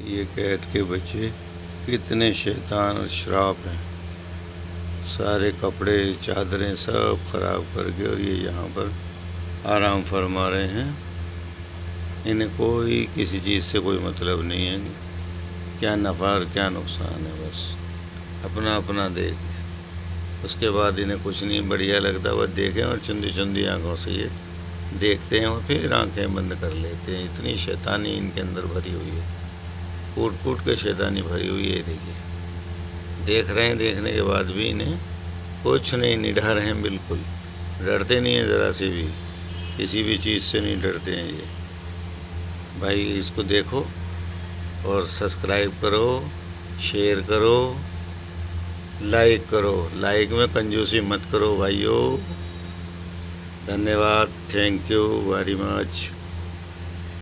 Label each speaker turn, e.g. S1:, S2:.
S1: ये कैट के बच्चे कितने शैतान और शराब हैं। सारे कपड़े चादरें सब ख़राब करके, और ये यहाँ पर आराम फरमा रहे हैं। इन्हें कोई किसी चीज़ से कोई मतलब नहीं है, क्या नफ़ा और क्या नुकसान है, बस अपना अपना देख। उसके बाद इन्हें कुछ नहीं बढ़िया लगता, वह देखें और चुंदी चुंदी आँखों से ये देखते हैं और फिर आंखें बंद कर लेते हैं। इतनी शैतानी इनके अंदर भरी हुई है, कूट कूट के शैतानी भरी हुई है। देखिए, देख रहे हैं, देखने के बाद भी इन्हें कुछ नहीं, निडर हैं बिल्कुल, डरते नहीं हैं ज़रा से भी, किसी भी चीज़ से नहीं डरते हैं ये। भाई इसको देखो और सब्सक्राइब करो, शेयर करो, लाइक करो। लाइक में कंजूसी मत करो भाइयों। धन्यवाद, थैंक यू वेरी मच।